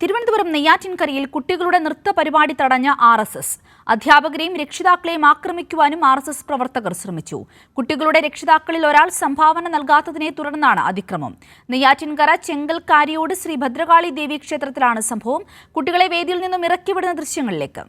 തിരുവനന്തപുരം നെയ്യാറ്റിൻകരയിൽ കുട്ടികളുടെ നൃത്ത പരിപാടി തടഞ്ഞ RSS. അധ്യാപകരെയും രക്ഷിതാക്കളെയും ആക്രമിക്കുവാനും RSS പ്രവർത്തകർ ശ്രമിച്ചു. കുട്ടികളുടെ രക്ഷിതാക്കളിൽ ഒരാൾ സംഭാവന നൽകാത്തതിനെ തുടർന്നാണ് അതിക്രമം. നെയ്യാറ്റിൻകര ചെങ്കൽക്കാരിയോട് ശ്രീ ഭദ്രകാളി ദേവി ക്ഷേത്രത്തിലാണ് സംഭവം. കുട്ടികളെ വേദിയിൽ നിന്നും ഇറക്കിവിടുന്ന ദൃശ്യങ്ങളിലേക്ക്.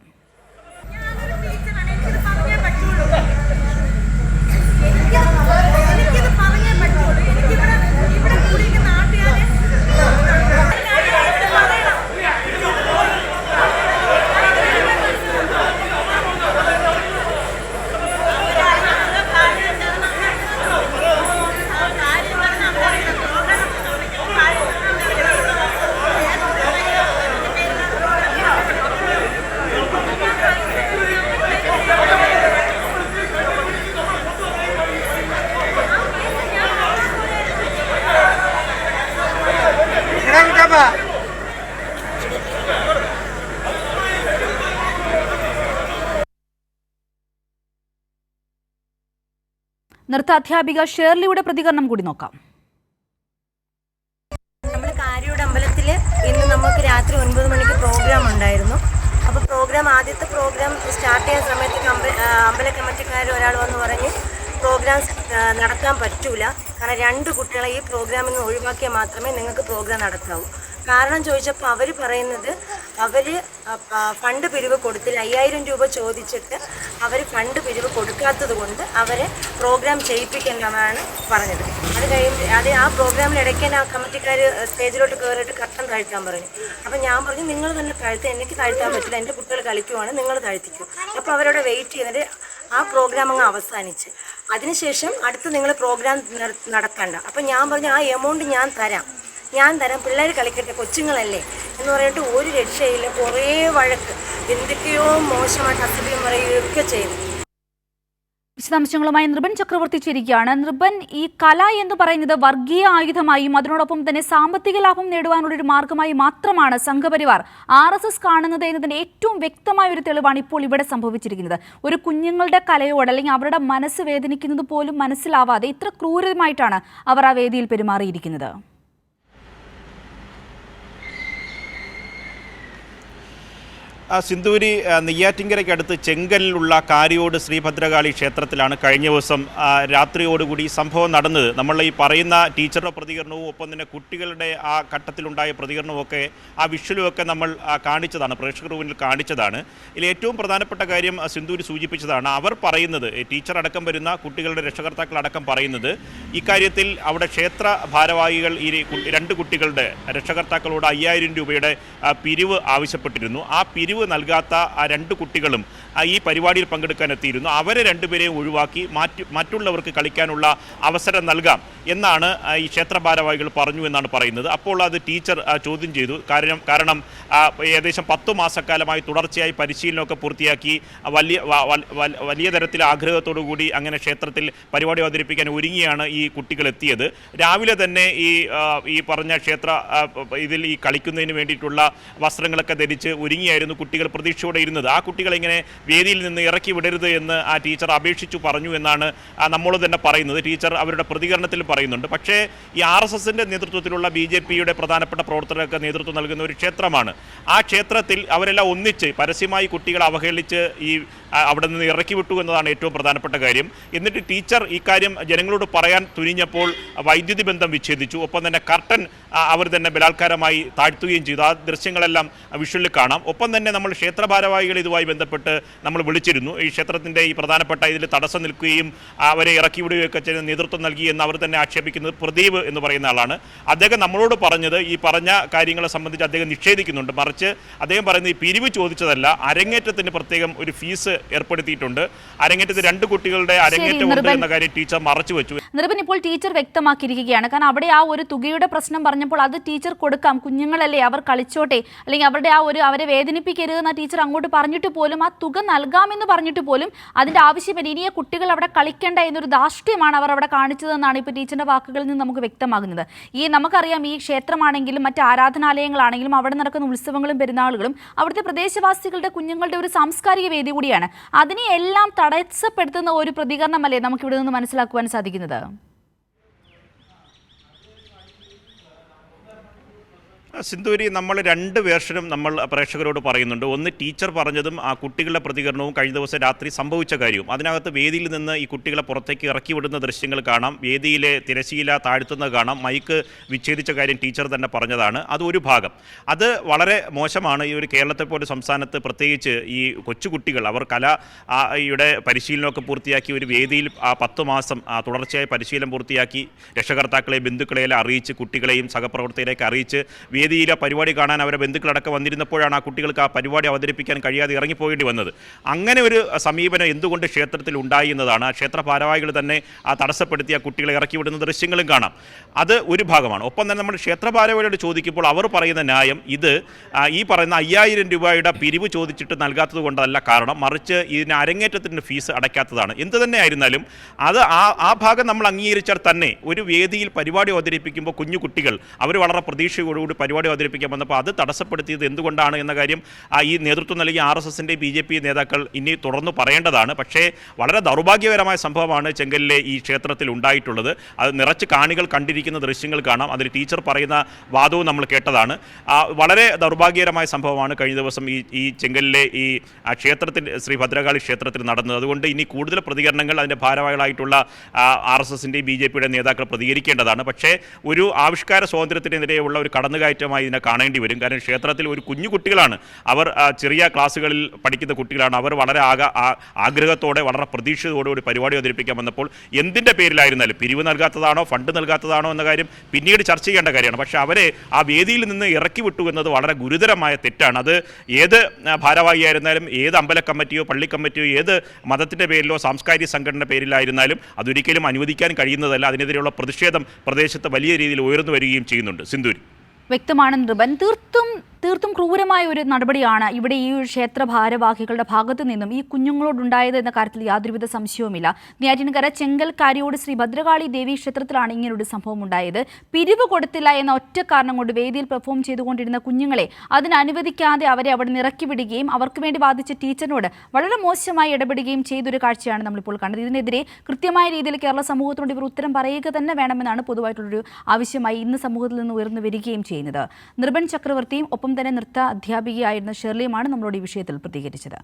നൃത്താധ്യാപിക ഷേർലിയുടെ പ്രതികരണം കൂടി നോക്കാം. നമ്മുടെ കാരിയോട് അമ്പലത്തിൽ ഇന്ന് നമുക്ക് രാത്രി 9 മണിക്ക് പ്രോഗ്രാം ഉണ്ടായിരുന്നു. അപ്പോൾ ആദ്യത്തെ പ്രോഗ്രാം സ്റ്റാർട്ട് ചെയ്യുന്ന സമയത്തേക്ക് അമ്പല കമ്മിറ്റിക്കാർ ഒരാൾ വന്ന് പറഞ്ഞ് പ്രോഗ്രാം നടത്താൻ പറ്റൂല, കാരണം 2 കുട്ടികളെ ഈ പ്രോഗ്രാമിൽ നിന്ന് ഒഴിവാക്കിയാൽ മാത്രമേ നിങ്ങൾക്ക് പ്രോഗ്രാം നടത്താവൂ. കാരണം ചോദിച്ചപ്പോൾ അവർ പറയുന്നത് അവർ ഫണ്ട് പിരിവ് കൊടുത്തില്ല, 5000 രൂപ ചോദിച്ചിട്ട് അവർ ഫണ്ട് പിരിവ് കൊടുക്കാത്തത് കൊണ്ട് അവരെ പ്രോഗ്രാം ചെയ്യിപ്പിക്കേണ്ടതാണ് പറഞ്ഞത്. അത് ആ പ്രോഗ്രാമിലിടയ്ക്ക് ആ കമ്മിറ്റിക്കാർ സ്റ്റേജിലോട്ട് കയറിയിട്ട് കട്ടൻ താഴ്ത്താൻ പറഞ്ഞു. അപ്പം ഞാൻ പറഞ്ഞു നിങ്ങൾ തന്നെ താഴ്ത്തുക, എനിക്ക് താഴ്ത്താൻ പറ്റില്ല, എൻ്റെ കുട്ടികൾ കളിക്കുവാണ്, നിങ്ങൾ താഴ്ത്തിക്കും. അപ്പോൾ അവരോട് വെയിറ്റ് ചെയ്തിട്ട് ആ പ്രോഗ്രാം അങ്ങ് അവസാനിച്ച് അതിനുശേഷം അടുത്ത് നിങ്ങൾ പ്രോഗ്രാം നടത്തണ്ട. അപ്പം ഞാൻ പറഞ്ഞു ആ എമൗണ്ട് ഞാൻ തരാം, പിള്ളേർ കളിക്കട്ടെ, കൊച്ചുങ്ങളല്ലേ എന്ന് പറഞ്ഞിട്ട് ഒരു രക്ഷയില്ല. കുറേ വഴക്ക്, എന്തൊക്കെയോ മോശമായിട്ട് അസഭ്യം പറയുകയൊക്കെ ചെയ്തു. വിശദാംശങ്ങളുമായി നൃപൻ ചക്രവർത്തി ചേരുകയാണ്. നൃപൻ, ഈ കല എന്ന് പറയുന്നത് വർഗീയ ആയുധമായും അതിനോടൊപ്പം തന്നെ സാമ്പത്തിക ലാഭം നേടുവാനുള്ള ഒരു മാർഗമായി മാത്രമാണ് സംഘപരിവാർ RSS കാണുന്നത് എന്നതിന്റെ ഏറ്റവും വ്യക്തമായ ഒരു തെളിവാണ് ഇപ്പോൾ ഇവിടെ സംഭവിച്ചിരിക്കുന്നത്. ഒരു കുഞ്ഞുങ്ങളുടെ കലയോട് അല്ലെങ്കിൽ അവരുടെ മനസ്സ് വേദനിക്കുന്നത് പോലും മനസ്സിലാവാതെ ഇത്ര ക്രൂരമായിട്ടാണ് അവർ ആ വേദിയിൽ പെരുമാറിയിരിക്കുന്നത്. സിന്ദൂരി നെയ്യാറ്റിൻകരയ്ക്കടുത്ത് ചെങ്കലിലുള്ള കാരിയോട് ശ്രീഭദ്രകാളി ക്ഷേത്രത്തിലാണ് കഴിഞ്ഞ ദിവസം രാത്രിയോടുകൂടി സംഭവം നടന്നത്. നമ്മൾ ഈ പറയുന്ന ടീച്ചറുടെ പ്രതികരണവും ഒപ്പം തന്നെ കുട്ടികളുടെ ആ ഘട്ടത്തിലുണ്ടായ പ്രതികരണവുമൊക്കെ ആ വിഷ്വലുമൊക്കെ നമ്മൾ കാണിച്ചതാണ്, പ്രേക്ഷകർ മുന്നിൽ കാണിച്ചതാണ്. ഇതിൽ ഏറ്റവും പ്രധാനപ്പെട്ട കാര്യം സിന്ദൂരി സൂചിപ്പിച്ചതാണ്. അവർ പറയുന്നത്, ടീച്ചർ അടക്കം വരുന്ന കുട്ടികളുടെ രക്ഷകർത്താക്കളടക്കം പറയുന്നത്, ഇക്കാര്യത്തിൽ അവിടെ ക്ഷേത്ര ഭാരവാഹികൾ ഈ 2 കുട്ടികളുടെ രക്ഷകർത്താക്കളോട് 5000 രൂപയുടെ പിരിവ് ആവശ്യപ്പെട്ടിരുന്നു. ആ പിരിവ് നൽകാത്ത ആ 2 കുട്ടികളും ഈ പരിപാടിയിൽ പങ്കെടുക്കാനെത്തിയിരുന്നു. അവരെ 2 പേരെയും ഒഴിവാക്കി മറ്റുള്ളവർക്ക് കളിക്കാനുള്ള അവസരം നൽകാം എന്നാണ് ഈ ക്ഷേത്ര ഭാരവാഹികൾ പറഞ്ഞു എന്നാണ് പറയുന്നത്. അപ്പോൾ അത് ടീച്ചർ ചോദ്യം ചെയ്തു. കാരണം ഏകദേശം 10 മാസക്കാലമായി തുടർച്ചയായി പരിശീലനമൊക്കെ പൂർത്തിയാക്കി വലിയ തരത്തിൽ ആഗ്രഹത്തോടു കൂടി അങ്ങനെ ക്ഷേത്രത്തിൽ പരിപാടി അവതരിപ്പിക്കാൻ ഒരുങ്ങിയാണ് ഈ കുട്ടികൾ എത്തിയത്. രാവിലെ തന്നെ ഈ പറഞ്ഞ ക്ഷേത്ര ഇതിൽ ഈ കളിക്കുന്നതിന് വേണ്ടിയിട്ടുള്ള വസ്ത്രങ്ങളൊക്കെ ധരിച്ച് ഒരുങ്ങിയായിരുന്നു കുട്ടികൾ പ്രതീക്ഷയോടെ ഇരുന്നത്. ആ കുട്ടികളെ ഇങ്ങനെ വേദിയിൽ നിന്ന് ഇറക്കി വിടരുത് എന്ന് ആ ടീച്ചർ അപേക്ഷിച്ചു പറഞ്ഞു എന്നാണ് നമ്മൾ തന്നെ പറയുന്നത്. ടീച്ചർ അവരുടെ പ്രതികരണത്തിൽ പറയുന്നുണ്ട്. പക്ഷേ ഈ RSSന്റെ നേതൃത്വത്തിലുള്ള BJPയുടെ പ്രധാനപ്പെട്ട പ്രവർത്തകർക്ക് നേതൃത്വം നൽകുന്ന ഒരു ക്ഷേത്രമാണ്. ആ ക്ഷേത്രത്തിൽ അവരെല്ലാം ഒന്നിച്ച് പരസ്യമായി കുട്ടികളെ അവഹേളിച്ച് അവിടെ നിന്ന് ഇറക്കി വിട്ടു എന്നതാണ് ഏറ്റവും പ്രധാനപ്പെട്ട കാര്യം. എന്നിട്ട് ടീച്ചർ ഇക്കാര്യം ജനങ്ങളോട് പറയാൻ തുനിഞ്ഞപ്പോൾ വൈദ്യുതി ബന്ധം വിച്ഛേദിച്ചു. ഒപ്പം തന്നെ കർട്ടൻ അവർ തന്നെ ബലാത്കാരമായി താഴ്ത്തുകയും ചെയ്തു. ആ ദൃശ്യങ്ങളെല്ലാം വിഷ്വലിൽ കാണാം. ഒപ്പം തന്നെ നമ്മൾ ക്ഷേത്ര ഭാരവാഹികൾ ഇതുമായി ബന്ധപ്പെട്ട് നമ്മൾ വിളിച്ചിരുന്നു. ഈ ക്ഷേത്രത്തിൻ്റെ ഈ പ്രധാനപ്പെട്ട ഇതിൽ തടസ്സം നിൽക്കുകയും അവരെ ഇറക്കി വിടുകയൊക്കെ ചെയ്ത് നേതൃത്വം നൽകി എന്ന് അവർ തന്നെ ആക്ഷേപിക്കുന്നത് പ്രദീപ് എന്ന് പറയുന്ന ആളാണ്. അദ്ദേഹം നമ്മളോട് പറഞ്ഞത് ഈ പറഞ്ഞ കാര്യങ്ങളെ സംബന്ധിച്ച് അദ്ദേഹം നിഷേധിക്കുന്നുണ്ട്. മറിച്ച് അദ്ദേഹം പറയുന്നത് ഈ പിരിവ് ചോദിച്ചതല്ല, അരങ്ങേറ്റത്തിന് പ്രത്യേകം ഒരു ഫീസ് ഏർപ്പെടുത്തിയിട്ടുണ്ട്. അരങ്ങേറ്റത്തിൽ 2 കുട്ടികളുടെ അരങ്ങേറ്റം ഉണ്ട് എന്ന കാര്യം ടീച്ചർ മറച്ചു വെച്ചു. നിർബൻ, ഇപ്പോൾ ടീച്ചർ വ്യക്തമാക്കിയിരിക്കുകയാണ്. കാരണം അവിടെ ആ ഒരു തുകയുടെ പ്രശ്നം പറഞ്ഞപ്പോൾ അത് ടീച്ചർ കൊടുക്കാം, കുഞ്ഞുങ്ങളല്ലേ അവർ കളിച്ചോട്ടെ, അല്ലെങ്കിൽ അവരെ വേദനിപ്പിക്കരുതെന്ന ടീച്ചർ അങ്ങോട്ട് പറഞ്ഞിട്ട് പോലും ആ തുക നൽകാമെന്ന് പറഞ്ഞിട്ട് പോലും അതിന്റെ ആവശ്യമില്ല, ഇനിയെ കുട്ടികൾ അവിടെ കളിക്കേണ്ട എന്നൊരു ധാർഷ്ട്യമാണ് അവർ അവിടെ കാണിച്ചതെന്നാണ് ഇപ്പോൾ ടീച്ചറിന്റെ വാക്കുകളിൽ നിന്ന് നമുക്ക് വ്യക്തമാകുന്നത്. നമുക്കറിയാം, ഈ ക്ഷേത്രമാണെങ്കിലും മറ്റ് ആരാധനാലയങ്ങളാണെങ്കിലും അവിടെ നടക്കുന്ന ഉത്സവങ്ങളും പെരുന്നാളുകളും അവിടുത്തെ പ്രദേശവാസികളുടെ കുഞ്ഞുങ്ങളുടെ ഒരു സാംസ്കാരിക വേദി കൂടിയാണ്. അതിനെ എല്ലാം തടസ്സപ്പെടുത്തുന്ന ഒരു പ്രതികരണമല്ലേ നമുക്കിവിടെ നിന്ന് മനസ്സിലാക്കുവാൻ സാധിക്കുന്നത്? സിന്ധൂരി, നമ്മൾ രണ്ട് വേർഷനും നമ്മൾ പ്രേക്ഷകരോട് പറയുന്നുണ്ട്. ഒന്ന് ടീച്ചർ പറഞ്ഞതും ആ കുട്ടികളുടെ പ്രതികരണവും കഴിഞ്ഞ ദിവസം രാത്രി സംഭവിച്ച കാര്യവും. അതിനകത്ത് വേദിയിൽ നിന്ന് ഈ കുട്ടികളെ പുറത്തേക്ക് ഇറക്കി വിടുന്ന ദൃശ്യങ്ങൾ കാണാം, വേദിയിലെ തിരശീല താഴ്ത്തുന്നത് കാണാം, മൈക്ക് വിച്ഛേദിച്ച കാര്യം ടീച്ചർ തന്നെ പറഞ്ഞതാണ്. അത് ഒരു ഭാഗം. അത് വളരെ മോശമാണ്. ഈ ഒരു കേരളത്തെ പോലെ സംസ്ഥാനത്ത് പ്രത്യേകിച്ച് ഈ കൊച്ചുകുട്ടികൾ അവർ യുടെ പരിശീലനമൊക്കെ പൂർത്തിയാക്കി ഒരു വേദിയിൽ 10 മാസം തുടർച്ചയായ പരിശീലനം പൂർത്തിയാക്കി രക്ഷകർത്താക്കളെ ബന്ധുക്കളെയെല്ലാം അറിയിച്ച് കുട്ടികളെയും സഹപ്രവർത്തകരെയൊക്കെ അറിയിച്ച് വേദിയിലെ പരിപാടി കാണാൻ അവരെ ബന്ധുക്കളടക്കം വന്നിരുന്നപ്പോഴാണ് ആ കുട്ടികൾക്ക് ആ പരിപാടി അവതരിപ്പിക്കാൻ കഴിയാതെ ഇറങ്ങിപ്പോകേണ്ടി വന്നത്. അങ്ങനെ ഒരു സമീപനം എന്തുകൊണ്ട് ക്ഷേത്രത്തിൽ ഉണ്ടായി എന്നതാണ്. ആ ക്ഷേത്ര ഭാരവാഹികൾ തന്നെ ആ തടസ്സപ്പെടുത്തിയ കുട്ടികളെ ഇറക്കി വിടുന്ന ദൃശ്യങ്ങളും കാണാം. അത് ഒരു ഭാഗമാണ്. ഒപ്പം തന്നെ നമ്മൾ ക്ഷേത്ര ഭാരവാഹികളോട് ചോദിക്കുമ്പോൾ അവർ പറയുന്ന ന്യായം ഇത് ഈ പറയുന്ന 5000 രൂപയുടെ പിരിവ് ചോദിച്ചിട്ട് നൽകാത്തത് കൊണ്ടല്ല കാരണം, മറിച്ച് ഇതിന് അരങ്ങേറ്റത്തിൻ്റെ ഫീസ് അടയ്ക്കാത്തതാണ്. എന്ത് തന്നെ ആയിരുന്നാലും അത് ആ ഭാഗം നമ്മൾ അംഗീകരിച്ചാൽ തന്നെ ഒരു വേദിയിൽ പരിപാടി അവതരിപ്പിക്കുമ്പോൾ കുഞ്ഞു കുട്ടികൾ അവർ വളരെ പ്രതീക്ഷയോടുകൂടി പരിപാടി അവതരിപ്പിക്കാൻ വന്നപ്പോൾ അത് തടസ്സപ്പെടുത്തിയത് എന്തുകൊണ്ടാണ് എന്ന കാര്യം ഈ നേതൃത്വം നൽകിയ RSSൻ്റെ BJP നേതാക്കൾ ഇനി തുടർന്ന് പറയേണ്ടതാണ്. പക്ഷേ വളരെ ദൗർഭാഗ്യകരമായ സംഭവമാണ് ചെങ്കലിലെ ഈ ക്ഷേത്രത്തിൽ ഉണ്ടായിട്ടുള്ളത്. അത് നിറച്ച് കാണികൾ കണ്ടിരിക്കുന്ന ദൃശ്യങ്ങൾ കാണാം. അതിൽ ടീച്ചർ പറയുന്ന വാദവും നമ്മൾ കേട്ടതാണ്. വളരെ ദൗർഭാഗ്യകരമായ സംഭവമാണ് കഴിഞ്ഞ ദിവസം ഈ ചെങ്കലിലെ ഈ ക്ഷേത്രത്തിൽ ശ്രീ ഭദ്രകാളി ക്ഷേത്രത്തിൽ നടന്നത്. അതുകൊണ്ട് ഇനി കൂടുതൽ പ്രതികരണങ്ങൾ അതിൻ്റെ ഭാരവാഹികളായിട്ടുള്ള RSSൻ്റെ BJPയുടെ നേതാക്കൾ പ്രതികരിക്കേണ്ടതാണ്. പക്ഷേ ഒരു ആവിഷ്കാര സ്വാതന്ത്ര്യത്തിനെതിരെയുള്ള ഒരു കടന്നുകയറ്റമായി ഇതിനെ കാണേണ്ടി വരും. കാരണം ക്ഷേത്രത്തിൽ ഒരു കുഞ്ഞു കുട്ടികളാണ്, അവർ ചെറിയ ക്ലാസ്സുകളിൽ പഠിക്കുന്ന കുട്ടികളാണ്. അവർ വളരെ ആഗ്രഹത്തോടെ വളരെ പ്രതീക്ഷയോടെ ഒരു പരിപാടി അവതരിപ്പിക്കാൻ വന്നപ്പോൾ എന്തിൻ്റെ പേരിലായിരുന്നാലും പിരിവ് നൽകാത്തതാണോ ഫണ്ട് നൽകാത്തതാണോ എന്ന കാര്യം പിന്നീട് ചർച്ച ചെയ്യേണ്ട കാര്യമാണ്. പക്ഷേ അവരെ ആ വേദിയിൽ നിന്ന് ഇറക്കി വിട്ടു എന്നത് വളരെ ഗുരുതരമായ തെറ്റാണ്. അത് ഏത് ഭാരവാഹിയായിരുന്നാലും ഏത് അമ്പല കമ്മിറ്റിയോ പള്ളി കമ്മിറ്റിയോ ഏത് മതത്തിൻ്റെ പേരിലോ സാംസ്കാരിക സംഘടനയുടെ പേരിലായിരുന്നാലും അതൊരിക്കലും അനുവദിക്കാൻ കഴിയുന്നതല്ല. അതിനെതിരെയുള്ള പ്രതിഷേധം പ്രദേശത്ത് വലിയ രീതിയിൽ ഉയർന്നു വരികയും ചെയ്യുന്നുണ്ട്. സിന്ധൂരി, വ്യക്തമാണ് നൃപൻ. തീർത്തും ക്രൂരമായ ഒരു നടപടിയാണ് ഇവിടെ ഈ ക്ഷേത്ര ഭാരവാഹികളുടെ ഭാഗത്തു നിന്നും ഈ കുഞ്ഞുങ്ങളോടുണ്ടായത് എന്ന കാര്യത്തിൽ യാതൊരുവിധ സംശയവുമില്ല. നെയ്യാറ്റിൻകര ചെങ്കൽ കാരിയോട് ശ്രീ ഭദ്രകാളി ദേവി ക്ഷേത്രത്തിലാണ് ഇങ്ങനൊരു സംഭവം ഉണ്ടായത്. പിരിവ് കൊടുത്തില്ല എന്ന ഒറ്റ കാരണം കൊണ്ട് വേദിയിൽ പെർഫോം ചെയ്തുകൊണ്ടിരുന്ന കുഞ്ഞുങ്ങളെ അതിനനുവദിക്കാതെ അവരെ അവിടെ നിറക്കി വിടുകയും അവർക്ക് വേണ്ടി വാദിച്ച ടീച്ചറിനോട് വളരെ മോശമായി ഇടപെടുകയും ചെയ്തൊരു കാഴ്ചയാണ് നമ്മളിപ്പോൾ കണ്ടത്. ഇതിനെതിരെ കൃത്യമായ രീതിയിൽ കേരള സമൂഹത്തിനോട് ഇവർ ഉത്തരം പറയുക തന്നെ വേണമെന്നാണ് പൊതുവായിട്ടുള്ളൊരു ആവശ്യമായി ഇന്ന് സമൂഹത്തിൽ നിന്ന് ഉയർന്നു വരികയും ചെയ്യുന്നത്. നൃപൻ ചക്രവർത്തിയും ഒപ്പം തന്നെ നൃത്ത അധ്യാപികയായിരുന്ന ഷെർലിയുമാണ് നമ്മളോട് ഈ വിഷയത്തിൽ പ്രതികരിച്ചത്.